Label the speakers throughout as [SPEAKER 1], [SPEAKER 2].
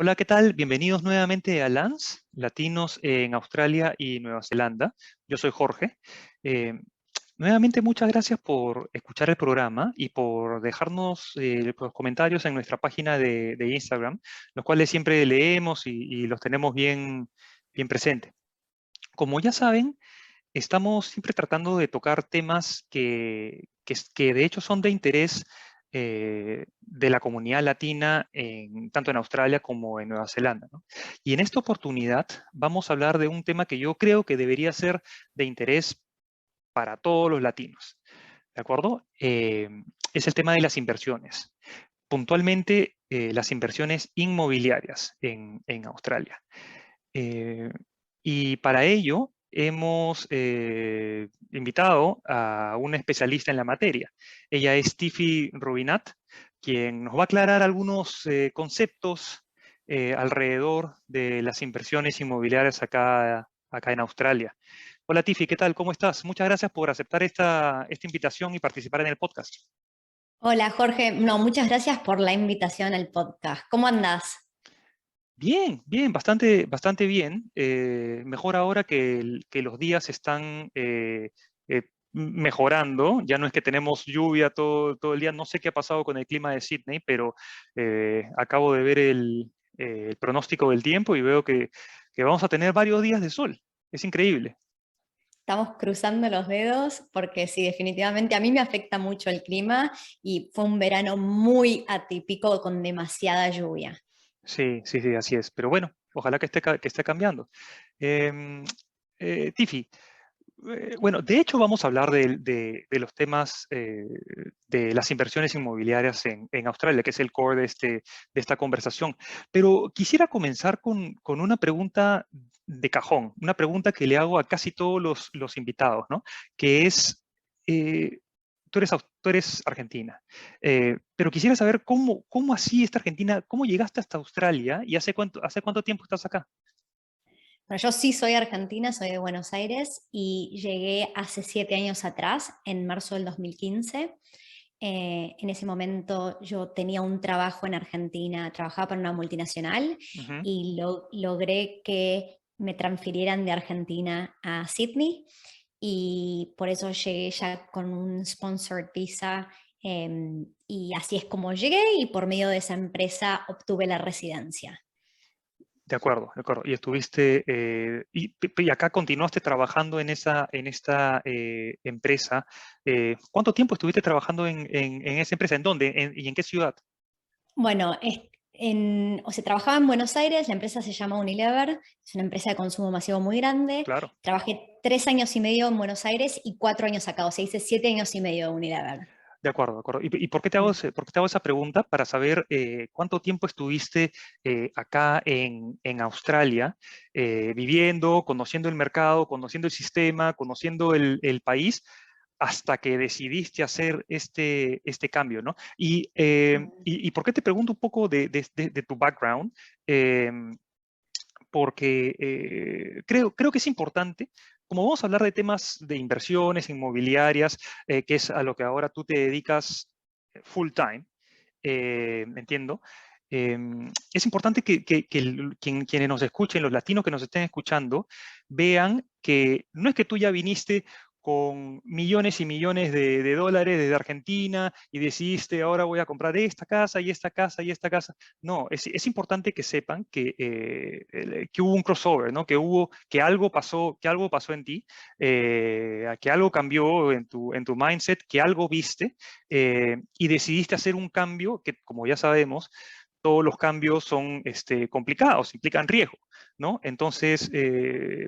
[SPEAKER 1] Hola, ¿qué tal? Bienvenidos nuevamente a LANS, Latinos en Australia y Nueva Zelanda. Yo soy Jorge. Eh, Nuevamente muchas gracias por escuchar el programa y por dejarnos los comentarios en nuestra página de Instagram, los cuales siempre leemos y los tenemos bien presentes. Como ya saben, estamos siempre tratando de tocar temas que de hecho son de interés de la comunidad latina, tanto en Australia como en Nueva Zelanda, ¿no? Y en esta oportunidad vamos a hablar de un tema que yo creo que debería ser de interés para todos los latinos, ¿de acuerdo? Es el tema de las inversiones, puntualmente las inversiones inmobiliarias en Australia. Eh, y para ello hemos invitado a una especialista en la materia. Ella es Tiffy Rubinat, quien nos va a aclarar algunos conceptos alrededor de las inversiones inmobiliarias acá en Australia. Hola Tiffy, ¿qué tal? ¿Cómo estás? Muchas gracias por aceptar esta invitación y participar en el podcast.
[SPEAKER 2] Hola Jorge, no, muchas gracias por la invitación al podcast. ¿Cómo andás?
[SPEAKER 1] Bien, bien, bastante bien. Mejor ahora que los días están mejorando. Ya no es que tenemos lluvia todo el día. No sé qué ha pasado con el clima de Sydney, pero acabo de ver el pronóstico del tiempo y veo que vamos a tener varios días de sol. Es increíble.
[SPEAKER 2] Estamos cruzando los dedos porque sí, definitivamente a mí me afecta mucho el clima y fue un verano muy atípico con demasiada lluvia.
[SPEAKER 1] Sí, sí, sí, así es. Pero bueno, ojalá que esté cambiando. Em, Tiffy, bueno, de hecho vamos a hablar de los temas de las inversiones inmobiliarias en Australia, que es el core de esta conversación. Pero quisiera comenzar con una pregunta de cajón, una pregunta que le hago a casi todos los invitados, ¿no? Que es, eh, tú eres argentina, pero quisiera saber cómo así esta Argentina, cómo llegaste hasta Australia y hace cuánto tiempo estás acá.
[SPEAKER 2] Bueno, yo sí soy argentina, soy de Buenos Aires y llegué hace 7 años atrás, en marzo del 2015. En ese momento yo tenía un trabajo en Argentina, trabajaba para una multinacional
[SPEAKER 1] Ujú.
[SPEAKER 2] y logré que me transfirieran de Argentina a Sydney y por eso llegué ya con un sponsored visa, y así es como llegué y por medio de esa empresa obtuve la residencia.
[SPEAKER 1] De acuerdo, de acuerdo. Y estuviste, y acá continuaste trabajando en esta empresa. ¿Cuánto tiempo estuviste trabajando en esa empresa? ¿En dónde? ¿Y en qué ciudad?
[SPEAKER 2] Bueno, o sea, trabajaba en Buenos Aires, la empresa se llama Unilever, es una empresa de consumo masivo muy grande.
[SPEAKER 1] Claro.
[SPEAKER 2] Trabajé 3 años y medio en Buenos Aires y 4 años acá, o sea, hice 7 años y medio de Unilever.
[SPEAKER 1] De acuerdo, de acuerdo. ¿Y por qué
[SPEAKER 2] Mm.
[SPEAKER 1] por qué te hago esa pregunta? Para saber cuánto tiempo estuviste acá en Australia, viviendo, conociendo el mercado, conociendo el sistema, conociendo el país, hasta que decidiste hacer este cambio, ¿no? Y por qué te pregunto un poco de tu background. Em, Porque creo que es importante, como vamos a hablar de temas de inversiones inmobiliarias, que es a lo que ahora tú te dedicas full time, entiendo. Es importante que quienes nos escuchen, los latinos que nos estén escuchando, vean que no es que tú ya viniste con millones y millones de dólares desde Argentina y decidiste ahora voy a comprar esta casa y esta casa y esta casa. No, es importante que sepan que hubo un crossover, ¿no? Que algo pasó en ti, que algo cambió en tu mindset, que algo viste y decidiste hacer un cambio que, como ya sabemos, todos los cambios son complicados, implican riesgo, ¿no? Entonces,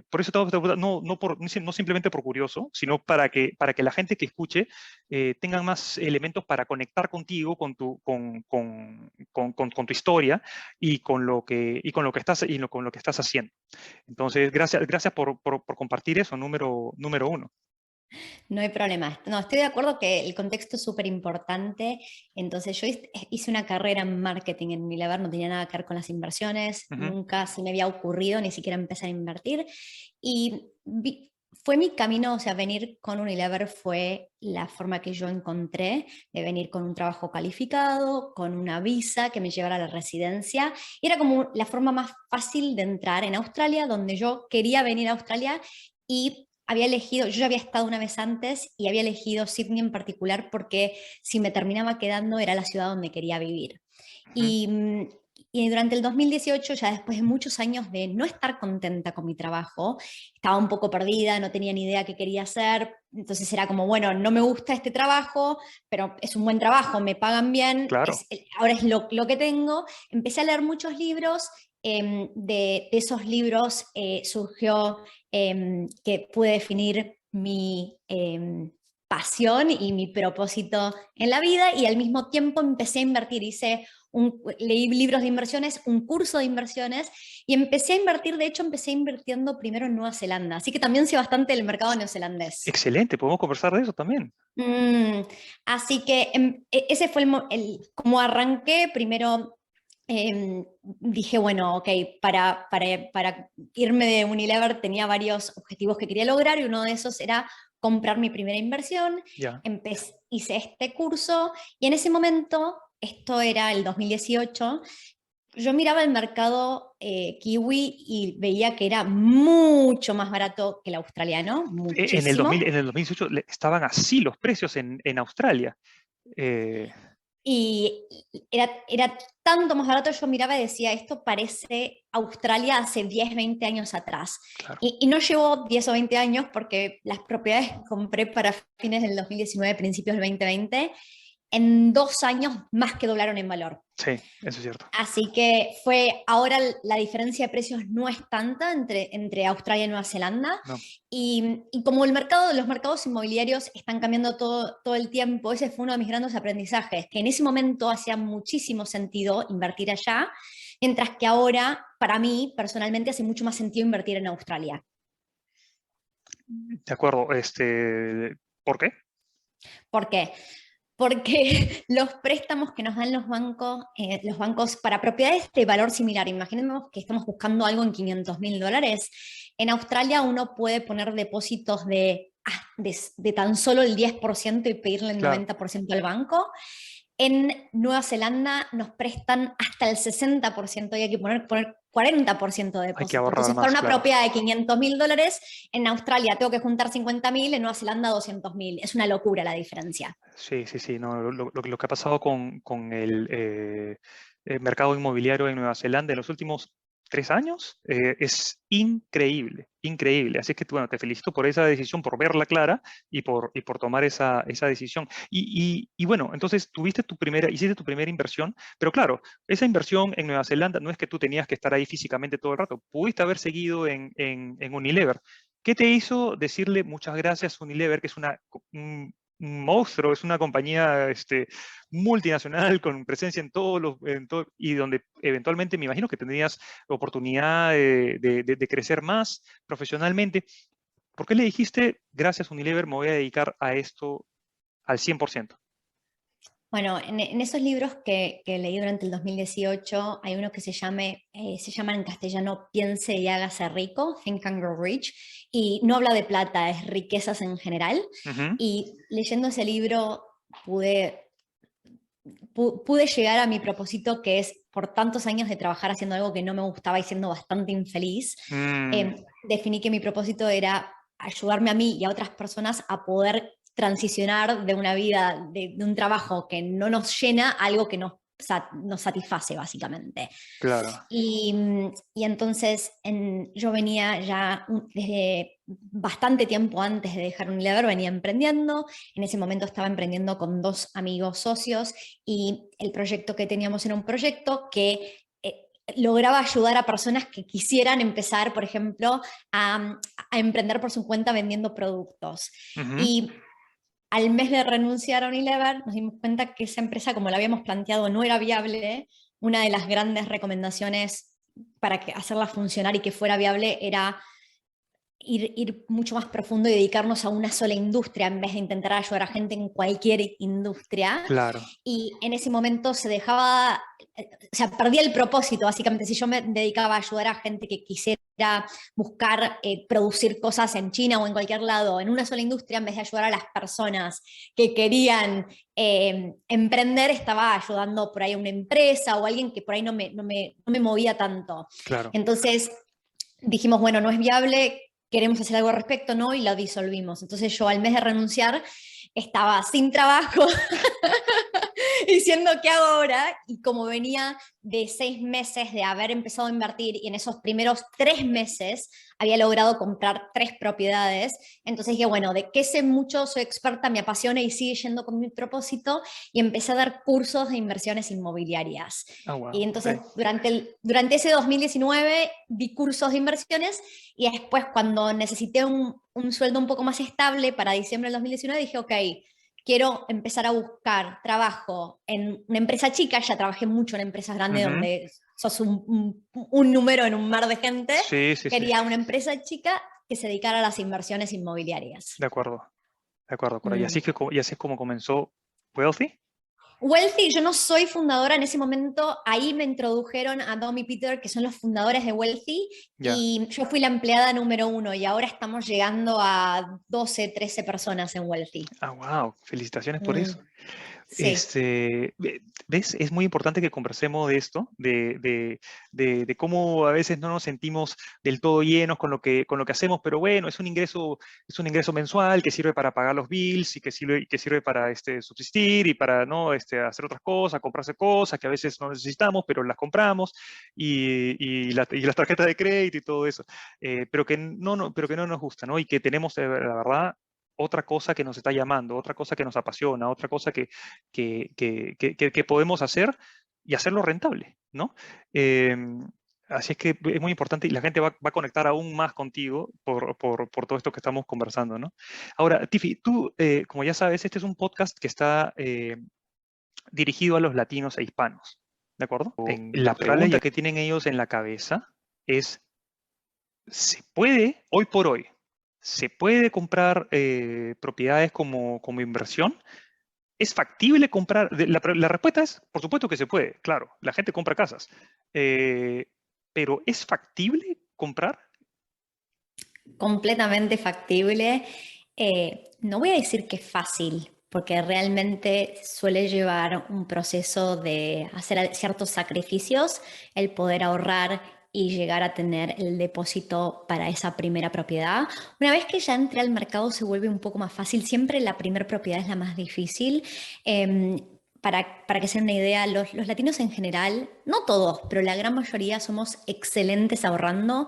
[SPEAKER 1] por eso no simplemente por curioso, sino para que la gente que escuche tenga más elementos para conectar contigo, con tu historia y con lo que estás haciendo. Entonces, gracias por compartir eso, número uno.
[SPEAKER 2] No hay problema. No, estoy de acuerdo que el contexto es súper importante. Entonces, yo hice una carrera en marketing en Unilever, no tenía nada que ver con las inversiones,
[SPEAKER 1] Ujú.
[SPEAKER 2] nunca se me había ocurrido ni siquiera empezar a invertir. Y fue mi camino, o sea, venir con Unilever fue la forma que yo encontré de venir con un trabajo calificado, con una visa que me llevara a la residencia. Y era como la forma más fácil de entrar en Australia, donde yo quería venir a Australia y había elegido, yo ya había estado una vez antes y había elegido Sydney en particular porque si me terminaba quedando era la ciudad donde quería vivir.
[SPEAKER 1] Ujú.
[SPEAKER 2] Y, y durante el 2018, ya después de muchos años de no estar contenta con mi trabajo, estaba un poco perdida, no tenía ni idea qué quería hacer, entonces era como, bueno, no me gusta este trabajo, pero es un buen trabajo, me pagan bien,
[SPEAKER 1] Claro.
[SPEAKER 2] ahora es lo que tengo. Empecé a leer muchos libros, de esos libros surgió que pude definir mi pasión y mi propósito en la vida y al mismo tiempo empecé a invertir, leí libros de inversiones, un curso de inversiones y empecé a invertir, de hecho empecé invirtiendo primero en Nueva Zelanda, así que también sé bastante del mercado neozelandés.
[SPEAKER 1] Excelente, podemos conversar de eso también.
[SPEAKER 2] Mm, así que ese fue como arranqué, primero dije, bueno, ok, para irme de Unilever tenía varios objetivos que quería lograr y uno de esos era comprar mi primera inversión,
[SPEAKER 1] Ya.
[SPEAKER 2] hice este curso y en ese momento, esto era el 2018, yo miraba el mercado kiwi y veía que era mucho más barato que el australiano,
[SPEAKER 1] En el 2000,
[SPEAKER 2] muchísimo.
[SPEAKER 1] en el 2018 estaban así los precios en Australia. Eh,
[SPEAKER 2] Y era tanto más barato, yo miraba y decía, esto parece Australia hace 10 20 años atrás.
[SPEAKER 1] claro.
[SPEAKER 2] Y no llevo 10 o 20 años porque las propiedades que compré para fines del 2019, principios del 2020, en 2 años más que doblaron en valor.
[SPEAKER 1] Sí, eso es cierto.
[SPEAKER 2] Así que ahora la diferencia de precios no es tanta entre Australia y Nueva Zelanda.
[SPEAKER 1] No.
[SPEAKER 2] Y como los mercados inmobiliarios están cambiando todo el tiempo, ese fue uno de mis grandes aprendizajes, que en ese momento hacía muchísimo sentido invertir allá, mientras que ahora, para mí, personalmente, hace mucho más sentido invertir en Australia.
[SPEAKER 1] De acuerdo. ¿Por qué?
[SPEAKER 2] ¿Por qué? Porque los préstamos que nos dan los bancos para propiedades de valor similar, imaginemos que estamos buscando algo en $500.000, en Australia uno puede poner depósitos de tan solo el 10% y pedirle el
[SPEAKER 1] Claro,
[SPEAKER 2] 90% al banco. En Nueva Zelanda nos prestan hasta el 60% y hay que poner 40% de
[SPEAKER 1] hay que
[SPEAKER 2] depósito.
[SPEAKER 1] ahorrar
[SPEAKER 2] Entonces, para
[SPEAKER 1] más,
[SPEAKER 2] una
[SPEAKER 1] claro.
[SPEAKER 2] propiedad de $500.000, en Australia tengo que juntar 50.000, en Nueva Zelanda 200.000. Es una locura la diferencia.
[SPEAKER 1] Sí, sí, sí. No, lo que ha pasado con el mercado inmobiliario en Nueva Zelanda en los últimos 3 años es increíble, increíble. Así que, bueno, te felicito por esa decisión, por verla clara y por tomar esa decisión. Y bueno, entonces hiciste tu primera inversión, pero claro, esa inversión en Nueva Zelanda no es que tú tenías que estar ahí físicamente todo el rato, pudiste haber seguido en Unilever. ¿Qué te hizo decirle muchas gracias Unilever, que es un monstruo, es una compañía multinacional con presencia y donde eventualmente me imagino que tendrías oportunidad de crecer más profesionalmente? ¿Por qué le dijiste, gracias Unilever, me voy a dedicar a esto al 100%?
[SPEAKER 2] Bueno, en esos libros que leí durante el 2018, hay uno que se llama en castellano Piense y hágase rico, Think and Grow Rich, y no habla de plata, es riquezas en general.
[SPEAKER 1] Ujú.
[SPEAKER 2] Y leyendo ese libro pude, pude llegar a mi propósito, que es por tantos años de trabajar haciendo algo que no me gustaba y siendo bastante infeliz,
[SPEAKER 1] Mm,
[SPEAKER 2] definí que mi propósito era ayudarme a mí y a otras personas a poder transicionar de una vida, de un trabajo que no nos llena a algo que nos satisface, básicamente.
[SPEAKER 1] claro.
[SPEAKER 2] Y entonces yo venía ya desde bastante tiempo antes de dejar Unilever, venía emprendiendo. En ese momento estaba emprendiendo con 2 amigos socios y el proyecto que teníamos era un proyecto que lograba ayudar a personas que quisieran empezar, por ejemplo, a emprender por su cuenta vendiendo productos.
[SPEAKER 1] Ujú.
[SPEAKER 2] Y al mes de renunciar a Unilever, nos dimos cuenta que esa empresa, como la habíamos planteado, no era viable. Una de las grandes recomendaciones para hacerla funcionar y que fuera viable era ir mucho más profundo y dedicarnos a una sola industria en vez de intentar ayudar a gente en cualquier industria.
[SPEAKER 1] Claro,
[SPEAKER 2] Y en ese momento se dejaba, o sea, perdía el propósito, básicamente. Si yo me dedicaba a ayudar a gente que quisiera buscar producir cosas en China o en cualquier lado, en una sola industria, en vez de ayudar a las personas que querían emprender, estaba ayudando por ahí a una empresa o a alguien que por ahí no me movía tanto.
[SPEAKER 1] claro.
[SPEAKER 2] Entonces dijimos, bueno, no es viable, queremos hacer algo al respecto, ¿no? Y lo disolvimos. Entonces yo al mes de renunciar estaba sin trabajo, diciendo qué hago ahora, y como venía de 6 meses de haber empezado a invertir y en esos primeros 3 meses había logrado comprar 3 propiedades, entonces dije, bueno, de qué sé mucho, soy experta, me apasiona y sigue yendo con mi propósito, y empecé a dar cursos de inversiones inmobiliarias.
[SPEAKER 1] Ah,
[SPEAKER 2] Y
[SPEAKER 1] wow,
[SPEAKER 2] entonces
[SPEAKER 1] ok.
[SPEAKER 2] durante ese 2019 di cursos de inversiones, y después cuando necesité un sueldo un poco más estable para diciembre del 2019 dije, ok, quiero empezar a buscar trabajo en una empresa chica. Ya trabajé mucho en empresas grandes
[SPEAKER 1] Ujú.
[SPEAKER 2] donde sos un número en un mar de gente.
[SPEAKER 1] Sí, sí, sí,
[SPEAKER 2] Quería una empresa chica que se dedicara a las inversiones inmobiliarias.
[SPEAKER 1] de acuerdo, de acuerdo, Cora. Y
[SPEAKER 2] Mm.
[SPEAKER 1] así, y así es como comenzó Wealthy.
[SPEAKER 2] Wealthy, yo no soy fundadora en ese momento. Ahí me introdujeron a Dom y Peter, que son los fundadores de Wealthy,
[SPEAKER 1] Ya.
[SPEAKER 2] y yo fui la empleada número 1, y ahora estamos llegando a 12, 13 personas en Wealthy.
[SPEAKER 1] Ah, wow, felicitaciones por
[SPEAKER 2] Mm,
[SPEAKER 1] eso.
[SPEAKER 2] sí.
[SPEAKER 1] ¿Ves? Es muy importante que conversemos de esto, de cómo a veces no nos sentimos del todo llenos con lo que hacemos, pero bueno, es un ingreso mensual que sirve para pagar los bills y que sirve para subsistir y para ¿no? Hacer otras cosas, comprarse cosas que a veces no necesitamos, pero las compramos y las tarjetas de crédito y todo eso, pero que no nos gusta, ¿no? Y que tenemos, la verdad, otra cosa que nos está llamando, otra cosa que nos apasiona, otra cosa que podemos hacer y hacerlo rentable, ¿no? Eh, Así es que es muy importante y la gente va a conectar aún más contigo por todo esto que estamos conversando, ¿no? Ahora, Tiffy, tú, como ya sabes, este es un podcast que está dirigido a los latinos e hispanos, ¿de acuerdo? La pregunta que tienen ellos en la cabeza es, ¿se puede, hoy por hoy, se puede comprar propiedades como inversión? ¿Es factible comprar? La respuesta es, por supuesto que se puede, claro, la gente compra casas. Eh, pero ¿es factible comprar?
[SPEAKER 2] Completamente factible. No voy a decir que es fácil, porque realmente suele llevar un proceso de hacer ciertos sacrificios, el poder ahorrar y llegar a tener el depósito para esa primera propiedad. Una vez que ya entré al mercado se vuelve un poco más fácil. Siempre la primera propiedad es la más difícil. Para que se den una idea, los latinos en general, no todos, pero la gran mayoría somos excelentes ahorrando,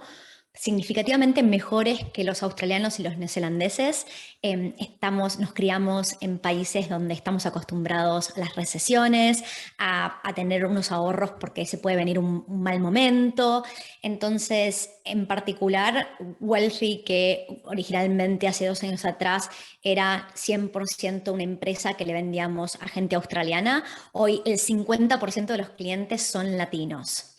[SPEAKER 2] significativamente mejores que los australianos y los neozelandeses. Nos criamos en países donde estamos acostumbrados a las recesiones, a tener unos ahorros porque se puede venir un mal momento. Entonces, en particular, Wealthy, que originalmente hace 2 años atrás era 100% una empresa que le vendíamos a gente australiana, hoy el 50% de los clientes son latinos.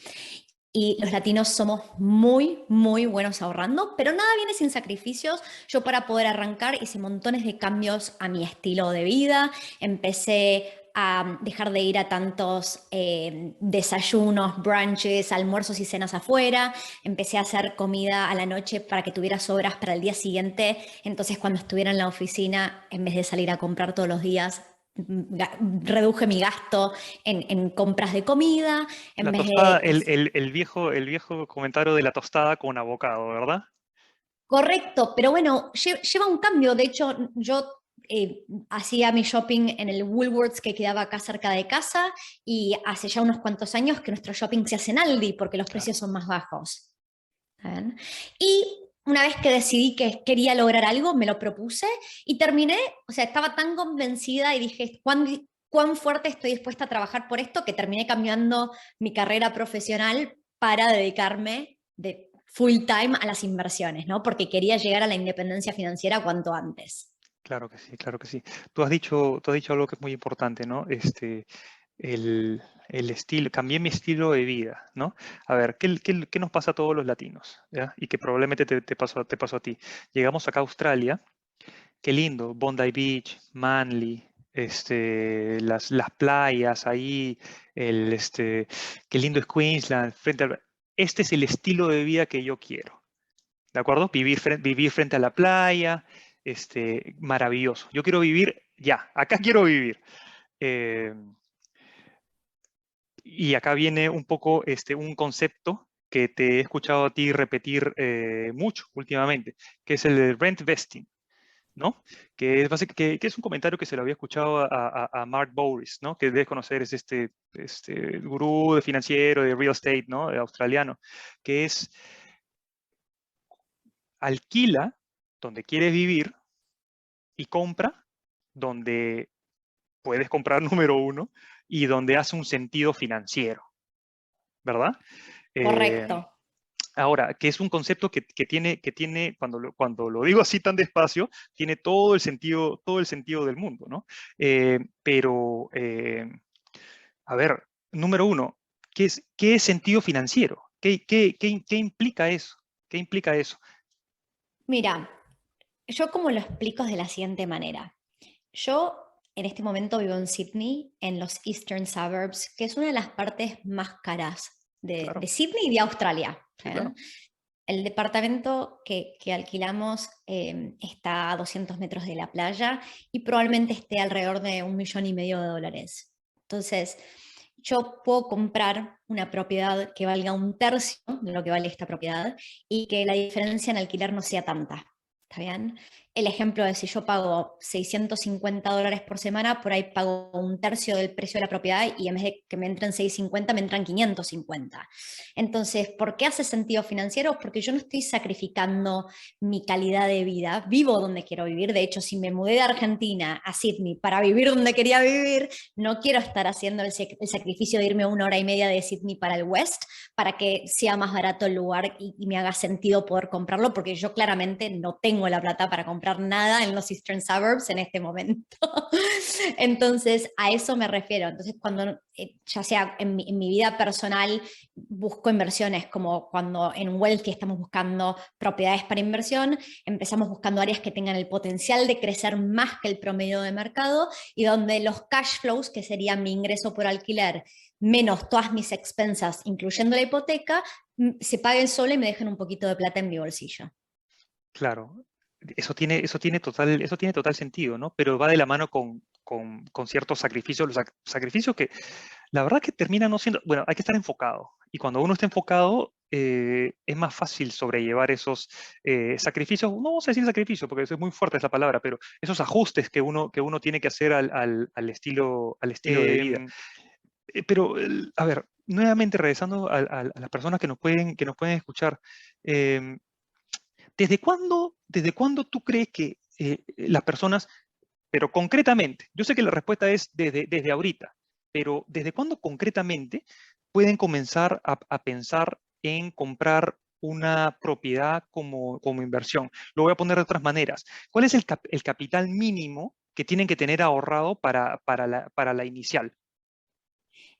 [SPEAKER 2] Y los latinos somos muy, muy buenos ahorrando, pero nada viene sin sacrificios. Yo, para poder arrancar, hice montones de cambios a mi estilo de vida. Empecé a dejar de ir a tantos desayunos, brunches, almuerzos y cenas afuera. Empecé a hacer comida a la noche para que tuviera sobras para el día siguiente. Entonces, cuando estuviera en la oficina, en vez de salir a comprar todos los días, reduje mi gasto en compras de comida, en
[SPEAKER 1] La
[SPEAKER 2] vez
[SPEAKER 1] tostada,
[SPEAKER 2] de...
[SPEAKER 1] el viejo comentario de la tostada con avocado, ¿verdad?
[SPEAKER 2] Correcto, pero bueno, lleva un cambio. De hecho, yo hacía mi shopping en el Woolworths que quedaba acá cerca de casa, y hace ya unos cuantos años que nuestro shopping se hace en Aldi porque los
[SPEAKER 1] Claro.
[SPEAKER 2] precios son más bajos. ¿Está bien? Y una vez que decidí que quería lograr algo, me lo propuse y terminé, o sea, estaba tan convencida y dije, cuán fuerte estoy dispuesta a trabajar por esto, que terminé cambiando mi carrera profesional para dedicarme de full time a las inversiones, ¿no? Porque quería llegar a la independencia financiera cuanto antes.
[SPEAKER 1] Claro que sí, claro que sí. Tú has dicho algo que es muy importante, ¿no? el estilo, cambié mi estilo de vida, ¿no? A ver, ¿qué nos pasa a todos los latinos? ¿Ya? Y que probablemente te pasó a ti. Llegamos acá a Australia, qué lindo, Bondi Beach, Manly, las playas ahí, qué lindo es Queensland, este es el estilo de vida que yo quiero, ¿de acuerdo? Vivir frente a la playa, maravilloso. Yo quiero vivir ya, acá quiero vivir. Eh, y acá viene un poco un concepto que te he escuchado a ti repetir mucho últimamente, que es el de rent vesting, ¿no? Que es un comentario que se lo había escuchado a Mark Bouris, ¿no? Que debes conocer, es este gurú de financiero, de real estate, ¿no? De australiano, que es alquila donde quieres vivir y compra donde puedes comprar número uno y donde hace un sentido financiero, ¿verdad? Eh,
[SPEAKER 2] Correcto.
[SPEAKER 1] Ahora, que es un concepto que tiene cuando lo digo así tan despacio, tiene todo el sentido del mundo, ¿no? Pero, a ver, número uno, ¿qué es sentido financiero? ¿Qué implica eso? ¿Qué implica eso?
[SPEAKER 2] Mira, yo como lo explico es de la siguiente manera. Yo en este momento vivo en Sydney, en los Eastern Suburbs, que es una de las partes más caras de
[SPEAKER 1] Claro,
[SPEAKER 2] Sydney y de Australia.
[SPEAKER 1] sí, claro.
[SPEAKER 2] El departamento que alquilamos está a 200 metros de la playa y probablemente esté alrededor de $1,500,000. Entonces, yo puedo comprar una propiedad que valga un tercio de lo que vale esta propiedad y que la diferencia en alquiler no sea tanta. ¿Está bien? El ejemplo de si yo pago $650 por semana, por ahí pago un tercio del precio de la propiedad y en vez de que me entren 650, me entran 550. Entonces, ¿por qué hace sentido financiero? Porque yo no estoy sacrificando mi calidad de vida, vivo donde quiero vivir. De hecho, si me mudé de Argentina a Sydney para vivir donde quería vivir, no quiero estar haciendo el sacrificio de irme 1 hora y media de Sydney para el West para que sea más barato el lugar y me haga sentido poder comprarlo, porque yo claramente no tengo la plata para comprar nada en los Eastern Suburbs en este momento. Entonces, a eso me refiero. Entonces, cuando, ya sea en mi vida personal, busco inversiones, como cuando en Wealthy estamos buscando propiedades para inversión, empezamos buscando áreas que tengan el potencial de crecer más que el promedio de mercado y donde los cash flows, que serían mi ingreso por alquiler, menos todas mis expensas, incluyendo la hipoteca, se paguen solo y me dejen un poquito de plata en mi bolsillo.
[SPEAKER 1] Claro, eso tiene total sentido, ¿no? Pero va de la mano con ciertos sacrificios, los sacrificios que la verdad que termina no siendo, bueno, hay que estar enfocado. Y cuando uno está enfocado, es más fácil sobrellevar esos sacrificios, no vamos a decir sacrificio, porque eso es muy fuerte esa palabra, pero esos ajustes que uno tiene que hacer al estilo de vida. Pero, a ver, nuevamente regresando a las personas que nos pueden escuchar, em, ¿desde cuándo tú crees que las personas, pero concretamente, yo sé que la respuesta es desde ahorita, pero ¿desde cuándo concretamente pueden comenzar a pensar en comprar una propiedad como inversión? Lo voy a poner de otras maneras. ¿Cuál es el capital mínimo que tienen que tener ahorrado para la inicial?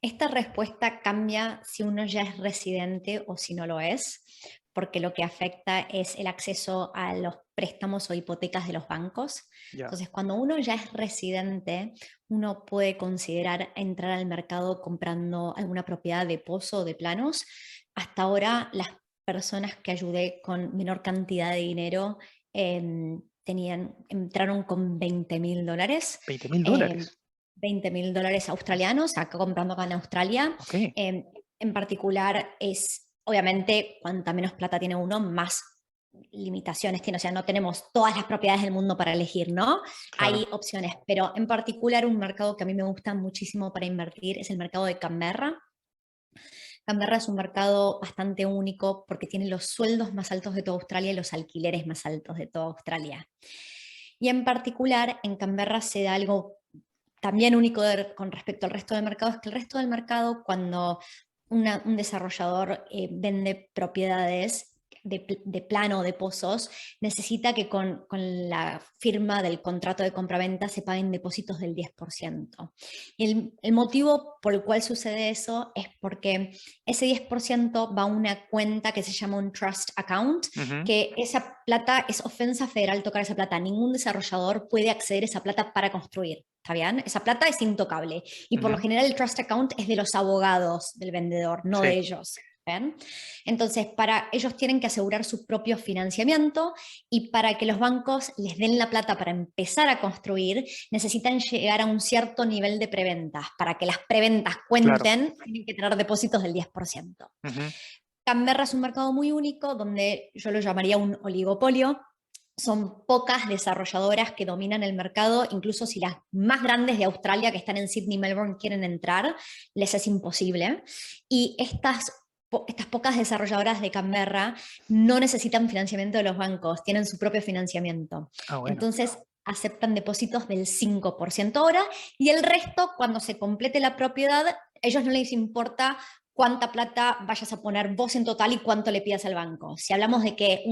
[SPEAKER 2] Esta respuesta cambia si uno ya es residente o si no lo es, porque lo que afecta es el acceso a los préstamos o hipotecas de los bancos.
[SPEAKER 1] Ya,
[SPEAKER 2] Entonces, cuando uno ya es residente, uno puede considerar entrar al mercado comprando alguna propiedad de pozo o de planos. Hasta ahora, las personas que ayudé con menor cantidad de dinero entraron con $20,000.
[SPEAKER 1] 20.000
[SPEAKER 2] em,
[SPEAKER 1] dólares.
[SPEAKER 2] $20,000 australianos, acá comprando acá en Australia.
[SPEAKER 1] Ok,
[SPEAKER 2] En particular, es obviamente cuanta menos plata tiene uno, más limitaciones tiene. O sea, no tenemos todas las propiedades del mundo para elegir, ¿no?
[SPEAKER 1] claro.
[SPEAKER 2] Hay opciones, pero en particular un mercado que a mí me gusta muchísimo para invertir es el mercado de Canberra. Canberra es un mercado bastante único porque tiene los sueldos más altos de toda Australia y los alquileres más altos de toda Australia. Y en particular, en Canberra se da algo también único con respecto al resto del mercado, es que el resto del mercado, cuando un desarrollador vende propiedades, de plano de pozos, necesita que con la firma del contrato de compraventa se paguen depósitos del 10%. Y el motivo por el cual sucede eso es porque ese 10% va a una cuenta que se llama un trust account,
[SPEAKER 1] Ujú.
[SPEAKER 2] que esa plata es ofensa federal tocar esa plata. Ningún desarrollador puede acceder a esa plata para construir. ¿Está bien? Esa plata es intocable. Y por lo
[SPEAKER 1] Ujú.
[SPEAKER 2] general el trust account es de los abogados del vendedor, no
[SPEAKER 1] Sí,
[SPEAKER 2] de ellos. ¿Ven? Entonces, ellos tienen que asegurar su propio financiamiento y para que los bancos les den la plata para empezar a construir, necesitan llegar a un cierto nivel de preventas. Para que las preventas
[SPEAKER 1] claro.
[SPEAKER 2] cuenten, tienen que tener depósitos del 10%.
[SPEAKER 1] Ujú.
[SPEAKER 2] Canberra es un mercado muy único donde yo lo llamaría un oligopolio. Son pocas desarrolladoras que dominan el mercado, incluso si las más grandes de Australia que están en Sydney y Melbourne quieren entrar, les es imposible. Y estas pocas desarrolladoras de Canberra no necesitan financiamiento de los bancos, tienen su propio financiamiento.
[SPEAKER 1] Ah, bueno.
[SPEAKER 2] Entonces aceptan depósitos del 5% ahora y el resto, cuando se complete la propiedad, a ellos no les importa cuánta plata vayas a poner vos en total y cuánto le pidas al banco. Si hablamos de que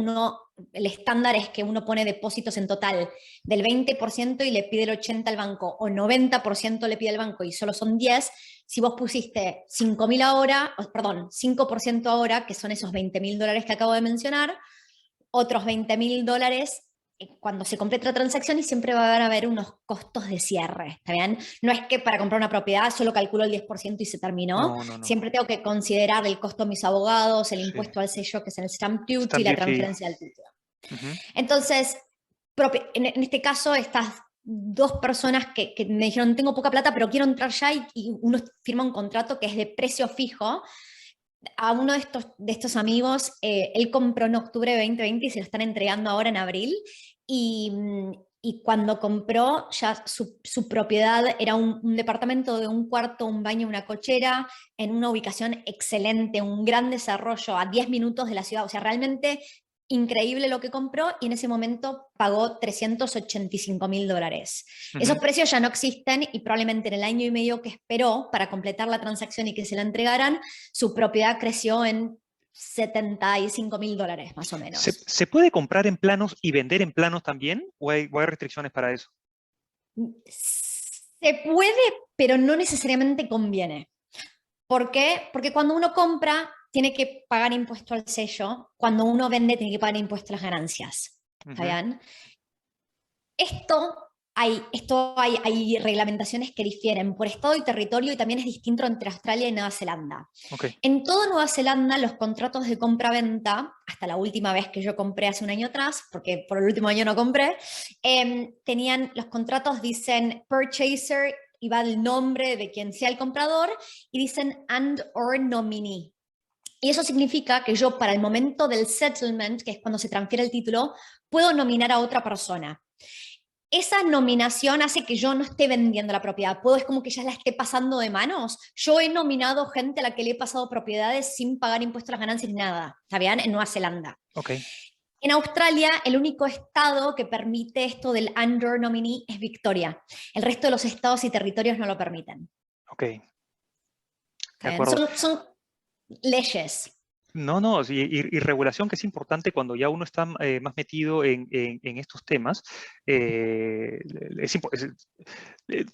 [SPEAKER 2] el estándar es que uno pone depósitos en total del 20% y le pide el 80% al banco, o 90% le pide al banco y solo son 10, si vos pusiste 5.000 ahora, perdón, 5% ahora, que son esos $20.000 que acabo de mencionar, otros $20.000 cuando se complete la transacción y siempre va a haber unos costos de cierre, ¿está bien? No es que para comprar una propiedad solo calculo el 10% y se terminó,
[SPEAKER 1] No, no, no.
[SPEAKER 2] siempre tengo que considerar el costo de mis abogados, el
[SPEAKER 1] Sí.
[SPEAKER 2] impuesto al sello que es el stamp duty,
[SPEAKER 1] Stamp
[SPEAKER 2] la
[SPEAKER 1] duty.
[SPEAKER 2] transferencia del título.
[SPEAKER 1] Ujú.
[SPEAKER 2] Entonces, en este caso, estas dos personas que me dijeron, tengo poca plata, pero quiero entrar ya y uno firma un contrato que es de precio fijo. A uno de estos amigos, él compró en octubre de 2020 y se lo están entregando ahora en abril. Y cuando compró, ya su propiedad era un departamento de un cuarto, un baño, una cochera, en una ubicación excelente, un gran desarrollo a 10 minutos de la ciudad. O sea, realmente increíble lo que compró y en ese momento pagó $385.000. Esos
[SPEAKER 1] Ujú.
[SPEAKER 2] precios ya no existen y probablemente en el año y medio que esperó para completar la transacción y que se la entregaran, su propiedad creció en $75.000 más o menos.
[SPEAKER 1] ¿Se puede comprar en planos y vender en planos también? O hay restricciones para eso?
[SPEAKER 2] Se puede, pero no necesariamente conviene. ¿Por qué? Porque cuando uno compra, tiene que pagar impuesto al sello. Cuando uno vende, tiene que pagar impuesto a las ganancias. ¿Está
[SPEAKER 1] Ujú.
[SPEAKER 2] bien? Hay reglamentaciones que difieren por estado y territorio y también es distinto entre Australia y Nueva Zelanda.
[SPEAKER 1] Ok.
[SPEAKER 2] En toda Nueva Zelanda, los contratos de compra-venta, hasta la última vez que yo compré hace un año atrás, porque por el último año no compré, los contratos dicen purchaser y va el nombre de quien sea el comprador y dicen and or nominee. Y eso significa que yo para el momento del settlement, que es cuando se transfiere el título, puedo nominar a otra persona. Esa nominación hace que yo no esté vendiendo la propiedad, es como que ya la esté pasando de manos. Yo he nominado gente a la que le he pasado propiedades sin pagar impuestos a las ganancias ni nada, ¿está bien? En Nueva Zelanda.
[SPEAKER 1] Ok.
[SPEAKER 2] En Australia, el único estado que permite esto del under nominee es Victoria. El resto de los estados y territorios no lo permiten.
[SPEAKER 1] Ok. De
[SPEAKER 2] ¿Está bien?
[SPEAKER 1] acuerdo.
[SPEAKER 2] Son leyes.
[SPEAKER 1] No, no, sí, y regulación que es importante cuando ya uno está más metido en estos temas. Es,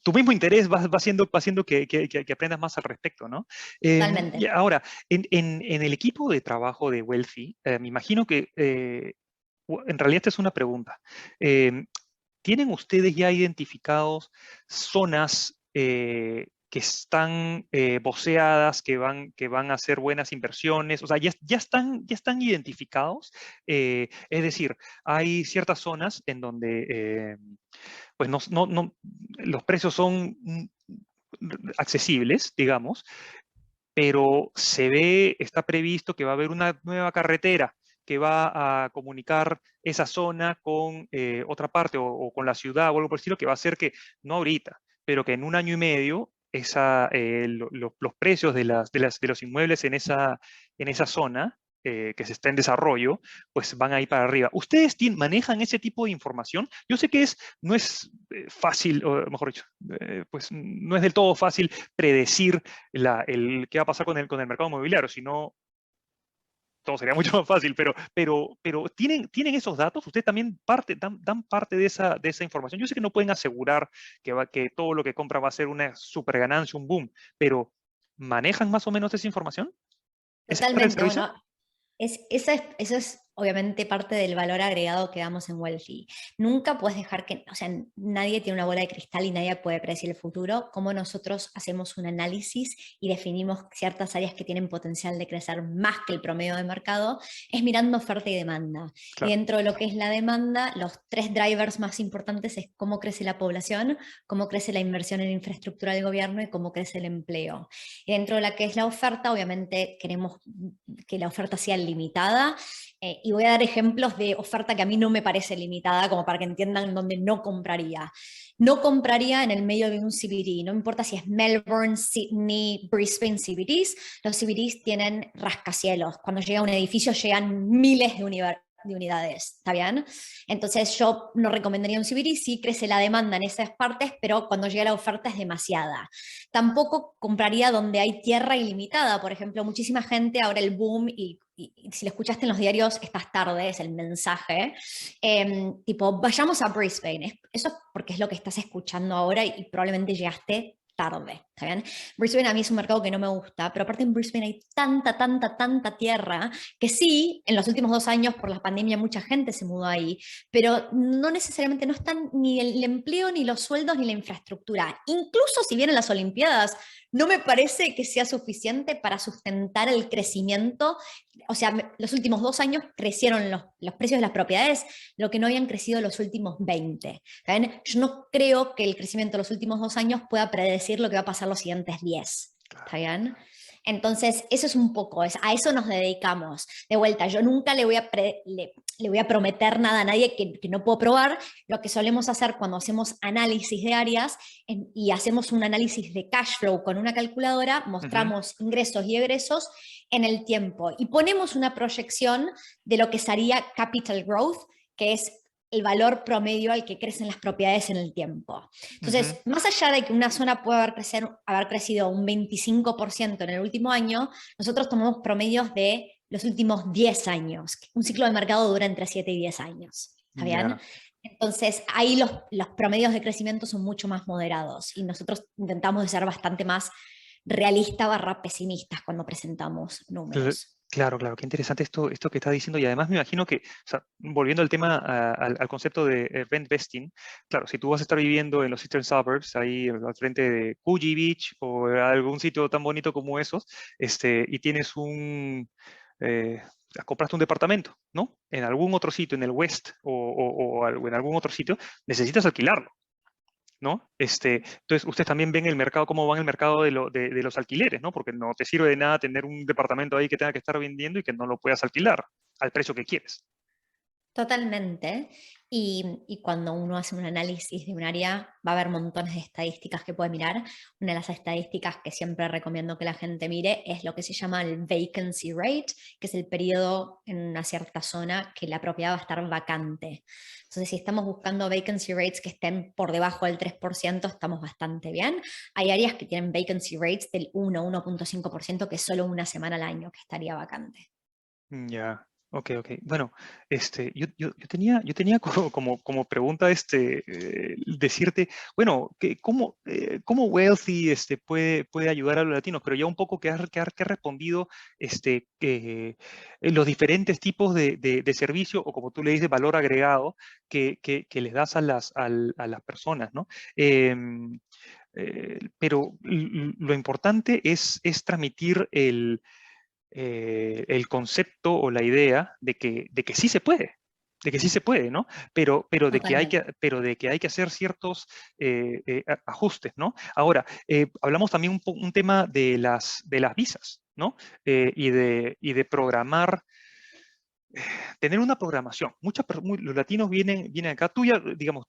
[SPEAKER 1] tu mismo interés va haciendo que aprendas más al respecto, ¿no? Y
[SPEAKER 2] Totalmente.
[SPEAKER 1] ahora, en el equipo de trabajo de Wealthy, me imagino que, en realidad esta es una pregunta. ¿Tienen ustedes ya identificados zonas que están voceadas, que van a hacer buenas inversiones? O sea, ya están identificados. Es decir, hay ciertas zonas en donde pues los precios son accesibles, digamos, pero está previsto que va a haber una nueva carretera que va a comunicar esa zona con otra parte o con la ciudad o algo por el estilo, que va a hacer que, no ahorita, pero que en un año y medio los precios de los inmuebles en esa zona que se está en desarrollo, pues van a ir para arriba. ¿Ustedes manejan ese tipo de información? Yo sé que no es fácil, o mejor dicho, pues no es del todo fácil predecir qué va a pasar con el mercado inmobiliario, sino todo sería mucho más fácil, pero ¿tienen esos datos? ¿Ustedes también dan parte de esa información? Yo sé que no pueden asegurar que todo lo que compra va a ser una super ganancia, un boom, pero ¿manejan más o menos esa información? ¿Es parte del
[SPEAKER 2] Totalmente,
[SPEAKER 1] servicio?
[SPEAKER 2] bueno, eso es obviamente parte del valor agregado que damos en Wealthy. Nunca puedes dejar que, o sea, nadie tiene una bola de cristal y nadie puede predecir el futuro. Como nosotros hacemos un análisis y definimos ciertas áreas que tienen potencial de crecer más que el promedio de mercado, es mirando oferta y demanda. Y
[SPEAKER 1] Claro.
[SPEAKER 2] dentro de lo que es la demanda, los tres drivers más importantes es cómo crece la población, cómo crece la inversión en infraestructura del gobierno y cómo crece el empleo. Y dentro de la que es la oferta, obviamente queremos que la oferta sea limitada. Y voy a dar ejemplos de oferta que a mí no me parece limitada, como para que entiendan dónde no compraría. No compraría en el medio de un CBD, no importa si es Melbourne, Sydney, Brisbane CBDs, los CBDs tienen rascacielos. Cuando llega a un edificio llegan miles de unidades, ¿está bien? Entonces yo no recomendaría un CBD, sí crece la demanda en esas partes, pero cuando llega la oferta es demasiada. Tampoco compraría donde hay tierra ilimitada, por ejemplo, muchísima gente, ahora el boom, y si lo escuchaste en los diarios, estás tarde, es el mensaje, tipo, vayamos a Brisbane. Eso es porque es lo que estás escuchando ahora y probablemente llegaste tarde, ¿está bien? Brisbane a mí es un mercado que no me gusta, pero aparte en Brisbane hay tanta tierra que sí, en los últimos 2 años por la pandemia mucha gente se mudó ahí, pero no necesariamente no están ni el empleo, ni los sueldos, ni la infraestructura. Incluso si vienen las Olimpiadas, no me parece que sea suficiente para sustentar el crecimiento. O sea, los últimos 2 años crecieron los precios de las propiedades, lo que no habían crecido los últimos 20. ¿Saben? Yo no creo que el crecimiento de los últimos 2 años pueda predecir lo que va a pasar los siguientes 10. ¿Está bien? Entonces, eso es un poco, a eso nos dedicamos. De vuelta, yo nunca le voy a prometer nada a nadie que no puedo probar. Lo que solemos hacer cuando hacemos análisis de áreas y hacemos un análisis de cash flow con una calculadora,
[SPEAKER 1] Ujú.
[SPEAKER 2] mostramos ingresos y egresos en el tiempo y ponemos una proyección de lo que sería capital growth, que es el valor promedio al que crecen las propiedades en el tiempo.
[SPEAKER 1] Ujú.
[SPEAKER 2] Entonces, más allá de que una zona puede haber crecido un 25% en el último año, nosotros tomamos promedios de los últimos 10 años. Un ciclo de mercado dura entre 7 y 10 años. ¿Está bien?
[SPEAKER 1] Ya.
[SPEAKER 2] Entonces, ahí los promedios de crecimiento son mucho más moderados y nosotros intentamos de ser bastante más realista barra pesimistas cuando presentamos números.
[SPEAKER 1] Claro, claro, qué interesante esto que está diciendo. Y además me imagino que, o sea, volviendo al tema, al concepto de rent vesting, claro, si tú vas a estar viviendo en los Eastern Suburbs, ahí al frente de Coogee Beach o algún sitio tan bonito como esos, y tienes eh, compraste un departamento, ¿no? En algún otro sitio, en el West o en algún otro sitio, necesitas alquilarlo. ¿No? Entonces, ustedes también ven el mercado, cómo va en el mercado de los alquileres, ¿no? Porque no te sirve de nada tener un departamento ahí que tenga que estar vendiendo y que no lo puedas alquilar al precio que quieres.
[SPEAKER 2] Totalmente. Y cuando uno hace un análisis de un área, va a haber montones de estadísticas que puede mirar. Una de las estadísticas que siempre recomiendo que la gente mire es lo que se llama el vacancy rate, que es el periodo en una cierta zona que la propiedad va a estar vacante. Entonces, si estamos buscando vacancy rates que estén por debajo del 3%, estamos bastante bien. Hay áreas que tienen vacancy rates del 1,5%, que es solo una semana al año que estaría vacante.
[SPEAKER 1] Ya, ok, ok. Bueno, yo tenía como pregunta decirte, bueno, ¿cómo Wealthy puede ayudar a los latinos? Pero ya un poco que has respondido los diferentes tipos de servicio, o como tú le dices, valor agregado que les das a las personas, ¿no? Pero lo importante es transmitir el concepto o la idea de que sí se puede, de que sí se puede, ¿no? Pero de que hay
[SPEAKER 2] Totalmente.
[SPEAKER 1] que hacer ciertos ajustes, ¿no? Ahora, hablamos también un tema de las visas, ¿no? Y de programar, tener una programación. Los latinos vienen acá. Tú ya, digamos,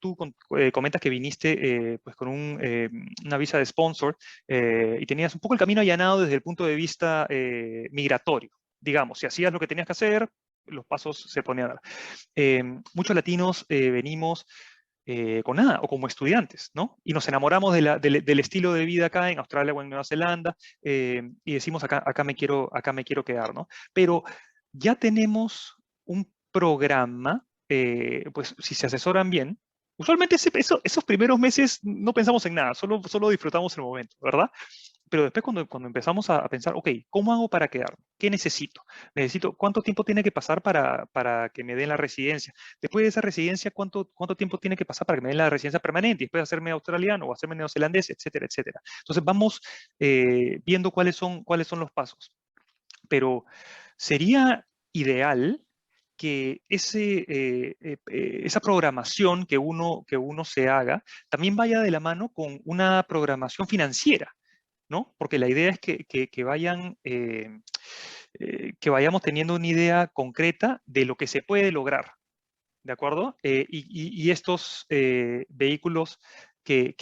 [SPEAKER 1] comentas que viniste pues con una visa de sponsor y tenías un poco el camino allanado desde el punto de vista migratorio. Digamos, si hacías lo que tenías que hacer, los pasos se ponían a dar. Muchos latinos venimos con nada, o como estudiantes, ¿no? Y nos enamoramos del estilo de vida acá en Australia o en Nueva Zelanda y decimos, acá me quiero quedar, ¿no? Pero ya tenemos un programa, pues si se asesoran bien, usualmente esos primeros meses no pensamos en nada, solo disfrutamos el momento, ¿verdad? Pero después cuando empezamos a pensar, ok, ¿cómo hago para quedarme? ¿Qué necesito? ¿Cuánto tiempo tiene que pasar para que me den la residencia? Después de esa residencia, ¿cuánto tiempo tiene que pasar para que me den la residencia permanente? Y después hacerme australiano o hacerme neozelandés, etcétera, etcétera. Entonces vamos viendo cuáles son los pasos. Pero sería ideal que esa programación que uno se haga también vaya de la mano con una programación financiera, ¿no? Porque la idea es que vayamos teniendo una idea concreta de lo que se puede lograr, ¿de acuerdo? Y estos vehículos que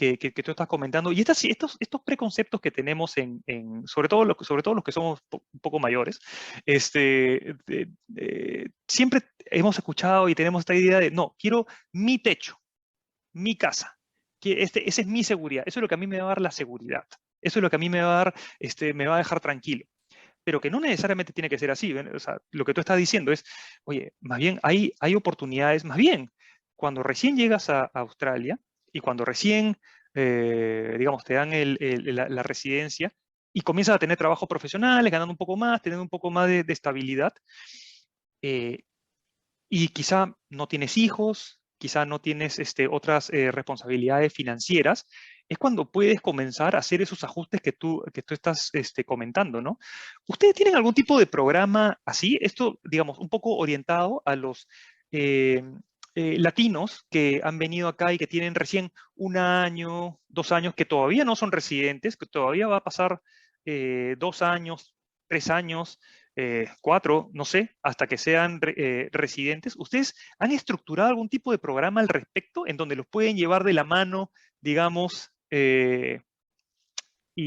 [SPEAKER 1] tú estás comentando, y estos preconceptos que tenemos sobre todo los que somos un poco mayores, siempre hemos escuchado y tenemos esta idea de, no, quiero mi techo, mi casa, que esa es mi seguridad, eso es lo que a mí me va a dar la seguridad, eso es lo que a mí me va a dejar tranquilo, pero que no necesariamente tiene que ser así. ¿Ven? O sea, lo que tú estás diciendo es, oye, más bien hay oportunidades, más bien, cuando recién llegas a Australia y cuando recién, digamos, te dan la residencia y comienzas a tener trabajos profesionales, ganando un poco más, teniendo un poco más de estabilidad, eh, y quizá no tienes hijos, quizá no tienes otras responsabilidades financieras, es cuando puedes comenzar a hacer esos ajustes que tú estás comentando, ¿no? ¿Ustedes tienen algún tipo de programa así? Esto, digamos, un poco orientado a los eh, latinos que han venido acá y que tienen recién 1 año, 2 años, que todavía no son residentes, que todavía va a pasar 2 años, 3 años, 4, no sé, hasta que sean residentes. ¿Ustedes han estructurado algún tipo de programa al respecto en donde los pueden llevar de la mano, digamos, y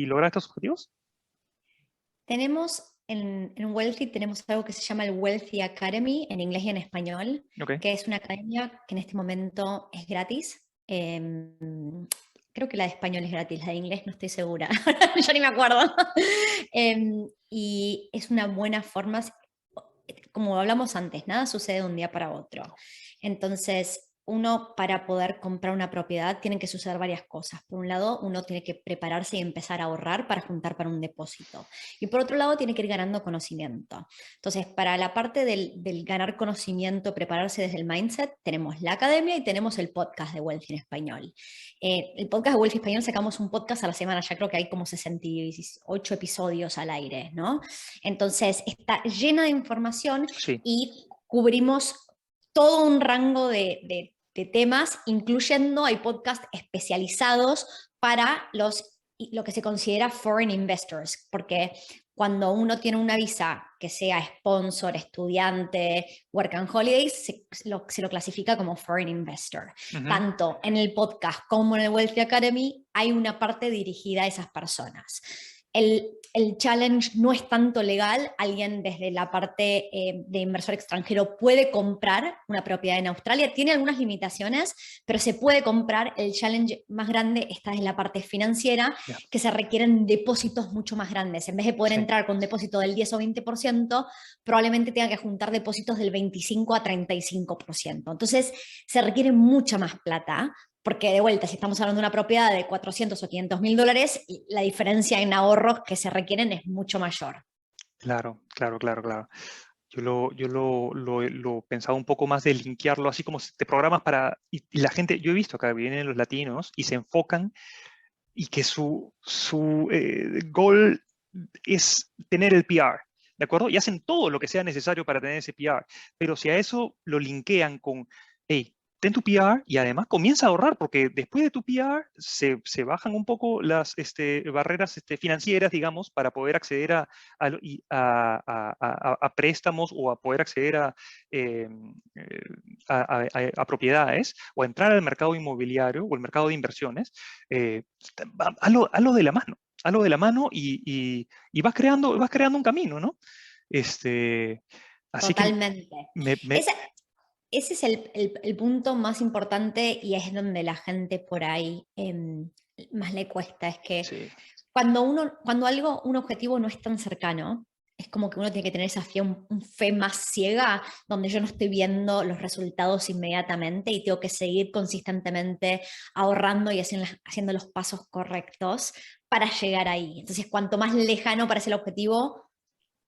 [SPEAKER 1] lograr estos objetivos?
[SPEAKER 2] Tenemos en Wealthy tenemos algo que se llama el Wealthy Academy en inglés y en español,
[SPEAKER 1] Ok.
[SPEAKER 2] que es una academia que en este momento es gratis. Creo que la de español es gratis, la de inglés no estoy segura, ya ni me acuerdo. Y es una buena forma, como hablamos antes, nada sucede de un día para otro. Entonces, uno para poder comprar una propiedad tienen que suceder varias cosas. Por un lado, uno tiene que prepararse y empezar a ahorrar para juntar para un depósito. Y por otro lado, tiene que ir ganando conocimiento. Entonces, para la parte del ganar conocimiento, prepararse desde el mindset, tenemos la academia y tenemos el podcast de Wealthy en español. El podcast de Wealthy Español sacamos un podcast a la semana, ya creo que hay como 68 episodios al aire, ¿no? Entonces, está llena de información
[SPEAKER 1] Sí.
[SPEAKER 2] y cubrimos todo un rango de temas, incluyendo, hay podcasts especializados para lo que se considera foreign investors, porque cuando uno tiene una visa que sea sponsor, estudiante, work and holidays, se lo clasifica como foreign investor.
[SPEAKER 1] Ujú.
[SPEAKER 2] Tanto en el podcast como en el Wealthy Academy hay una parte dirigida a esas personas. El challenge no es tanto legal, alguien desde la parte de inversor extranjero puede comprar una propiedad en Australia, tiene algunas limitaciones, pero se puede comprar. El challenge más grande está en la parte financiera,
[SPEAKER 1] Ya.
[SPEAKER 2] que se requieren depósitos mucho más grandes. En vez de poder
[SPEAKER 1] Sí.
[SPEAKER 2] entrar con un depósito del 10 o 20%, probablemente tenga que juntar depósitos del 25 a 35%. Entonces, se requiere mucha más plata. Porque de vuelta, si estamos hablando de una propiedad de 400 o 500 mil dólares, la diferencia en ahorros que se requieren es mucho mayor.
[SPEAKER 1] Claro, claro, claro, claro. Yo lo pensaba un poco más de linkearlo, así como si te programas y la gente, yo he visto acá, vienen los latinos y se enfocan y que su goal es tener el PR, ¿de acuerdo? Y hacen todo lo que sea necesario para tener ese PR, pero si a eso lo linkean con, hey, ten tu PR y además comienza a ahorrar, porque después de tu PR se bajan un poco las barreras financieras, digamos, para poder acceder a préstamos o a poder acceder eh, eh, a propiedades o a entrar al mercado inmobiliario o el mercado de inversiones. eh, hazlo de la mano, hazlo de la mano y vas creando un camino, ¿no? Este, así que
[SPEAKER 2] Totalmente.
[SPEAKER 1] me, me-
[SPEAKER 2] Ese es el punto más importante y es donde la gente por ahí más le cuesta. Es que
[SPEAKER 1] sí,
[SPEAKER 2] cuando un objetivo no es tan cercano, es como que uno tiene que tener esa fe, un fe más ciega, donde yo no estoy viendo los resultados inmediatamente y tengo que seguir consistentemente ahorrando y haciendo los pasos correctos para llegar ahí. Entonces, cuanto más lejano parece el objetivo,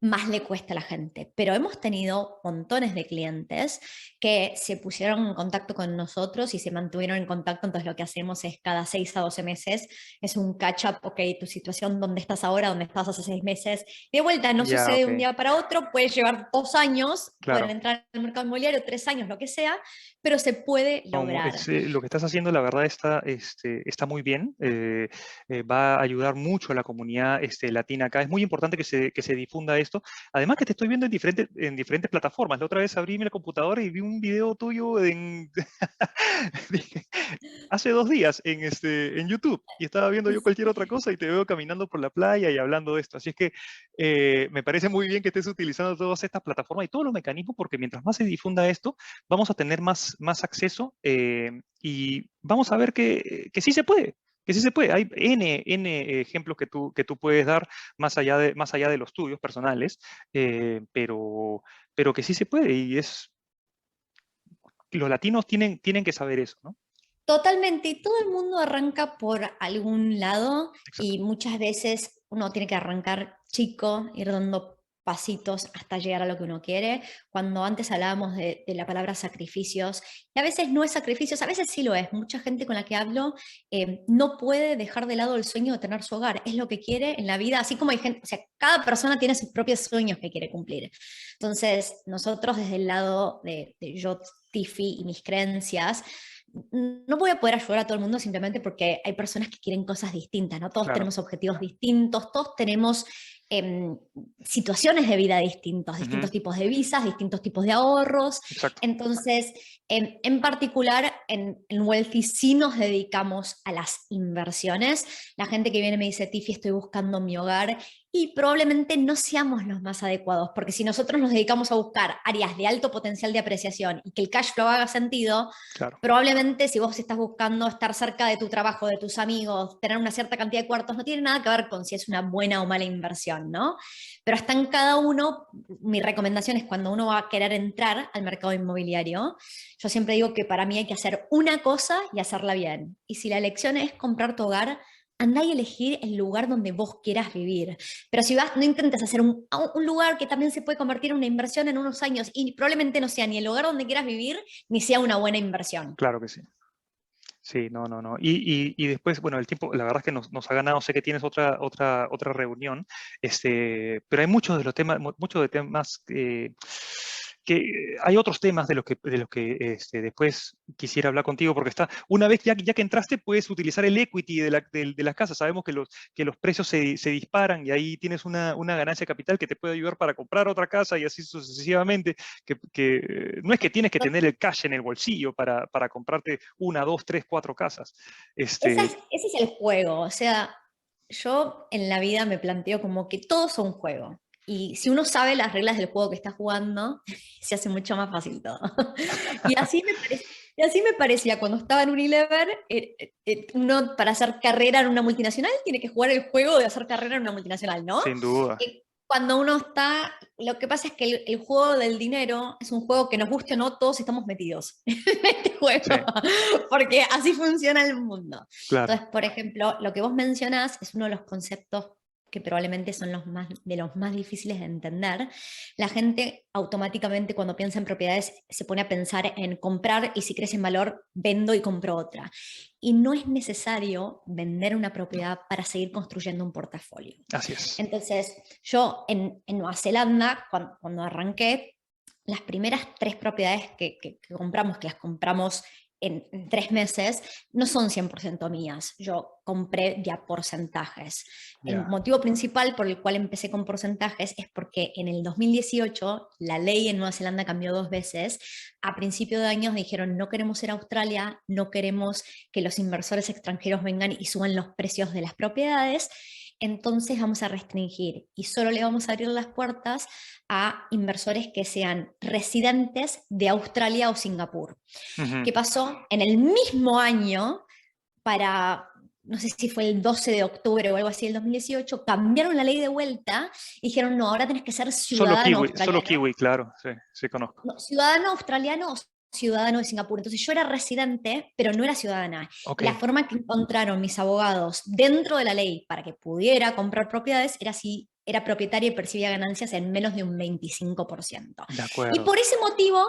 [SPEAKER 2] más le cuesta a la gente. Pero hemos tenido montones de clientes que se pusieron en contacto con nosotros y se mantuvieron en contacto. Entonces lo que hacemos es cada 6 a 12 meses, es un catch-up, ok, tu situación, dónde estás ahora, dónde estabas hace 6 meses. De vuelta, no
[SPEAKER 1] Ya,
[SPEAKER 2] sucede de
[SPEAKER 1] ok,
[SPEAKER 2] un día para otro, puede llevar 2 años, pueden
[SPEAKER 1] claro.
[SPEAKER 2] entrar al mercado inmobiliario, 3 años, lo que sea, pero se puede
[SPEAKER 1] No,
[SPEAKER 2] lograr.
[SPEAKER 1] lo que estás haciendo, la verdad, está muy bien. Va a ayudar mucho a la comunidad latina acá. Es muy importante que se difunda esto. Además que te estoy viendo en diferentes plataformas. La otra vez abrí mi computadora y vi un video tuyo hace 2 días en YouTube. Y estaba viendo yo cualquier otra cosa y te veo caminando por la playa y hablando de esto. Así es que me parece muy bien que estés utilizando todas estas plataformas y todos los mecanismos, porque mientras más se difunda esto, vamos a tener más acceso y vamos a ver que sí se puede. Que sí se puede. Hay N ejemplos que tú puedes dar más allá de los tuyos personales, pero que sí se puede. Los latinos tienen que saber eso, ¿no?
[SPEAKER 2] Totalmente, y todo el mundo arranca por algún lado
[SPEAKER 1] Exacto.
[SPEAKER 2] y muchas veces uno tiene que arrancar chico, ir dando pasitos hasta llegar a lo que uno quiere. Cuando antes hablábamos de la palabra sacrificios, y a veces no es sacrificios, a veces sí lo es. Mucha gente con la que hablo no puede dejar de lado el sueño de tener su hogar, es lo que quiere en la vida, así como hay gente, o sea, cada persona tiene sus propios sueños que quiere cumplir. Entonces, nosotros desde el lado de yo, Tiffy y mis creencias, no voy a poder ayudar a todo el mundo simplemente porque hay personas que quieren cosas distintas, ¿no? Todos
[SPEAKER 1] Claro.
[SPEAKER 2] tenemos objetivos distintos, todos tenemos em, situaciones de vida distintas,
[SPEAKER 1] Ujú.
[SPEAKER 2] distintos tipos de visas, distintos tipos de ahorros.
[SPEAKER 1] Exacto.
[SPEAKER 2] Entonces, en particular, en Wealthy sí nos dedicamos a las inversiones. La gente que viene me dice, Tiffy, estoy buscando mi hogar, y probablemente no seamos los más adecuados, porque si nosotros nos dedicamos a buscar áreas de alto potencial de apreciación y que el cash flow haga sentido,
[SPEAKER 1] Claro.
[SPEAKER 2] probablemente si vos estás buscando estar cerca de tu trabajo, de tus amigos, tener una cierta cantidad de cuartos, no tiene nada que ver con si es una buena o mala inversión, ¿no? Pero está en cada uno. Mi recomendación es cuando uno va a querer entrar al mercado inmobiliario, yo siempre digo que para mí hay que hacer una cosa y hacerla bien. Y si la elección es comprar tu hogar, andá y elegir el lugar donde vos quieras vivir. Pero si vas, no intentes hacer un lugar que también se puede convertir en una inversión en unos años y probablemente no sea ni el lugar donde quieras vivir, ni sea una buena inversión.
[SPEAKER 1] Claro que sí. Sí, no, no, no. Y después, bueno, el tiempo, la verdad es que nos ha ganado. Sé que tienes otra reunión, pero hay muchos de los temas, muchos de temas que hay otros temas de los que después quisiera hablar contigo, porque una vez ya que entraste, puedes utilizar el equity de las casas. Sabemos que los precios se disparan y ahí tienes una ganancia de capital que te puede ayudar para comprar otra casa y así sucesivamente, que no es que tienes que tener el cash en el bolsillo para comprarte una, dos, tres, cuatro casas.
[SPEAKER 2] Ese es el juego. O sea, yo en la vida me planteo como que todos son un juego. Y si uno sabe las reglas del juego que está jugando, se hace mucho más fácil todo. Y así me parecía cuando estaba en Unilever, uno para hacer carrera en una multinacional tiene que jugar el juego de hacer carrera en una multinacional, ¿no?
[SPEAKER 1] Sin duda.
[SPEAKER 2] Cuando uno está, lo que pasa es que el juego del dinero es un juego que nos guste o no, todos estamos metidos en este juego,
[SPEAKER 1] Sí,
[SPEAKER 2] porque así funciona el mundo.
[SPEAKER 1] claro.
[SPEAKER 2] Entonces, por ejemplo, lo que vos mencionás es uno de los conceptos que probablemente son de los más difíciles de entender. La gente automáticamente cuando piensa en propiedades se pone a pensar en comprar y si crece en valor, vendo y compro otra. Y no es necesario vender una
[SPEAKER 1] No,
[SPEAKER 2] propiedad para seguir construyendo un portafolio.
[SPEAKER 1] así es.
[SPEAKER 2] Entonces, yo en Nueva Zelanda, cuando arranqué, las primeras 3 propiedades que compramos, que las compramos en 3 meses, no son 100% mías. Yo compré de a porcentajes. El
[SPEAKER 1] Ya.
[SPEAKER 2] motivo principal por el cual empecé con porcentajes es porque en el 2018 la ley en Nueva Zelanda cambió 2 veces. A principio de años dijeron, no queremos ser Australia, no queremos que los inversores extranjeros vengan y suban los precios de las propiedades, entonces vamos a restringir y solo le vamos a abrir las puertas a inversores que sean residentes de Australia o Singapur.
[SPEAKER 1] Ujú.
[SPEAKER 2] ¿Qué pasó? En el mismo año, para no sé si fue el 12 de octubre o algo así del 2018, cambiaron la ley de vuelta y dijeron, no, ahora tenés que ser ciudadano
[SPEAKER 1] Solo
[SPEAKER 2] australiano.
[SPEAKER 1] kiwi, claro, sí, sí conozco.
[SPEAKER 2] No, ciudadano australiano o ciudadano de Singapur. Entonces yo era residente, pero no era ciudadana.
[SPEAKER 1] Ok,
[SPEAKER 2] La forma que encontraron mis abogados dentro de la ley para que pudiera comprar propiedades era si era propietaria y percibía ganancias en menos de un 25%.
[SPEAKER 1] de
[SPEAKER 2] Y
[SPEAKER 1] acuerdo.
[SPEAKER 2] por ese motivo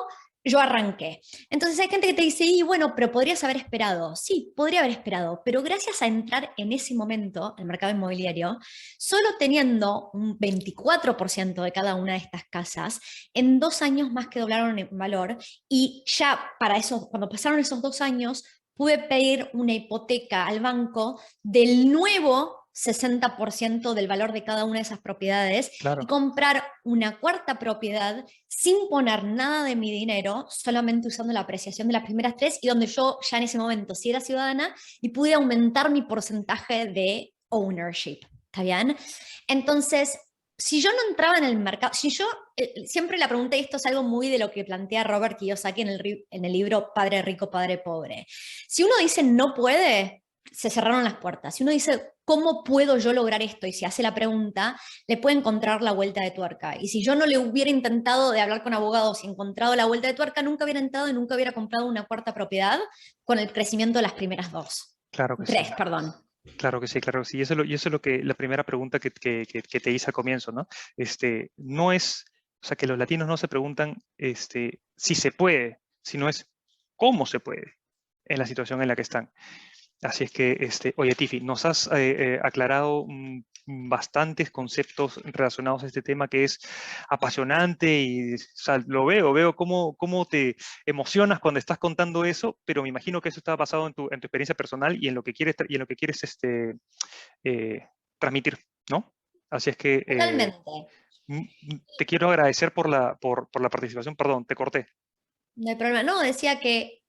[SPEAKER 2] yo arranqué. Entonces hay gente que te dice, y bueno, pero podrías haber esperado. Sí, podría haber esperado, pero gracias a entrar en ese momento al mercado inmobiliario, solo teniendo un 24% de cada una de estas casas, en 2 años más que doblaron en valor y ya para eso, cuando pasaron esos 2 años, pude pedir una hipoteca al banco del nuevo 60% del valor de cada una de esas propiedades y
[SPEAKER 1] Claro,
[SPEAKER 2] comprar una cuarta propiedad sin poner nada de mi dinero, solamente usando la apreciación de las primeras tres y donde yo ya en ese momento sí era ciudadana y pude aumentar mi porcentaje de ownership. ¿Está bien? Entonces, si yo no entraba en el mercado, si yo, siempre la pregunta, y esto es algo muy de lo que plantea Robert Kiyosaki en el libro Padre Rico, Padre Pobre. Si uno dice no puede, se cerraron las puertas. Si uno dice, ¿cómo puedo yo lograr esto? Y si hace la pregunta, le puede encontrar la vuelta de tuerca. Y si yo no le hubiera intentado de hablar con abogados y encontrado la vuelta de tuerca, nunca hubiera entrado y nunca hubiera comprado una cuarta propiedad con el crecimiento de las primeras dos.
[SPEAKER 1] claro que sí.
[SPEAKER 2] Tres, perdón.
[SPEAKER 1] Claro que sí, claro que sí. Y eso es lo que, la primera pregunta que te hice al comienzo, ¿no? No es, o sea, que los latinos no se preguntan si se puede, sino es cómo se puede en la situación en la que están. Así es que, oye, Tiffy, nos has aclarado bastantes conceptos relacionados a este tema que es apasionante y o sea, veo cómo te emocionas cuando estás contando eso, pero me imagino que eso está basado en tu experiencia personal y en lo que quieres, transmitir, ¿no? Así es que
[SPEAKER 2] Totalmente.
[SPEAKER 1] te quiero agradecer por la participación. Perdón, te corté.
[SPEAKER 2] No hay problema. No, decía que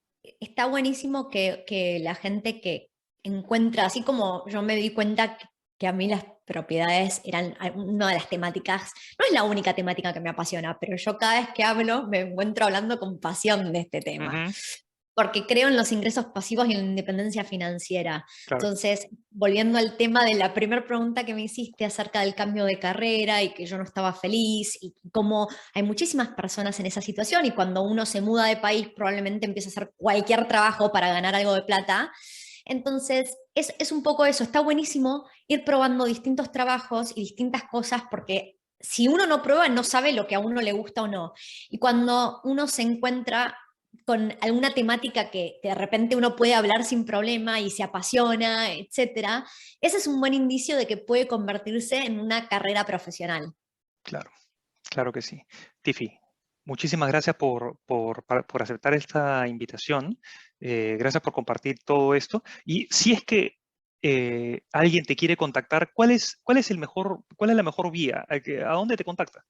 [SPEAKER 2] está buenísimo que la gente que encuentra, así como yo me di cuenta que a mí las propiedades eran una de las temáticas, no es la única temática que me apasiona, pero yo cada vez que hablo me encuentro hablando con pasión de este tema
[SPEAKER 1] Ujú,
[SPEAKER 2] porque creo en los ingresos pasivos y en la independencia financiera.
[SPEAKER 1] claro,
[SPEAKER 2] Entonces, volviendo al tema de la primera pregunta que me hiciste acerca del cambio de carrera y que yo no estaba feliz y cómo hay muchísimas personas en esa situación y cuando uno se muda de país probablemente empieza a hacer cualquier trabajo para ganar algo de plata. Entonces, es un poco eso, está buenísimo ir probando distintos trabajos y distintas cosas porque si uno no prueba, no sabe lo que a uno le gusta o no. Y cuando uno se encuentra con alguna temática que de repente uno puede hablar sin problema y se apasiona, etcétera, ese es un buen indicio de que puede convertirse en una carrera profesional.
[SPEAKER 1] claro. Claro que sí. Tiffy, muchísimas gracias por aceptar esta invitación. Gracias por compartir todo esto. Y si es que alguien te quiere contactar, cuál es la mejor vía? ¿A dónde te contacta?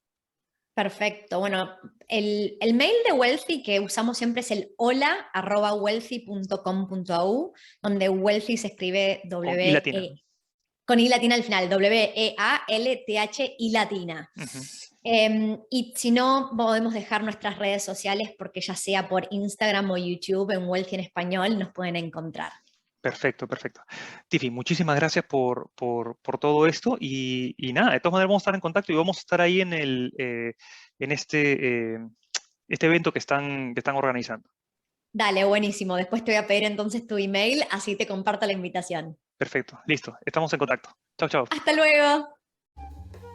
[SPEAKER 2] Perfecto. Bueno, el mail de Wealthy que usamos siempre es el hola@wealthy.com.au, donde Wealthy se escribe
[SPEAKER 1] Con I latina.
[SPEAKER 2] con I latina al final, Wealth I latina.
[SPEAKER 1] Ujú.
[SPEAKER 2] Y si no, podemos dejar nuestras redes sociales porque ya sea por Instagram o YouTube en Wealthy en español nos pueden encontrar.
[SPEAKER 1] Perfecto, perfecto. Tiffy, muchísimas gracias por todo esto y nada, de todas maneras vamos a estar en contacto y vamos a estar ahí en este evento que están organizando.
[SPEAKER 2] Dale, buenísimo. Después te voy a pedir entonces tu email, así te comparto la invitación.
[SPEAKER 1] Perfecto, listo, estamos en contacto. Chao, chao.
[SPEAKER 2] Hasta luego.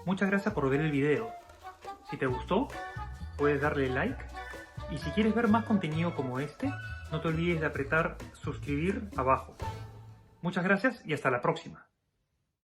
[SPEAKER 1] Muchas gracias por ver el video. Si te gustó, puedes darle like. Y si quieres ver más contenido como este, no te olvides de apretar suscribir abajo. Muchas gracias y hasta la próxima.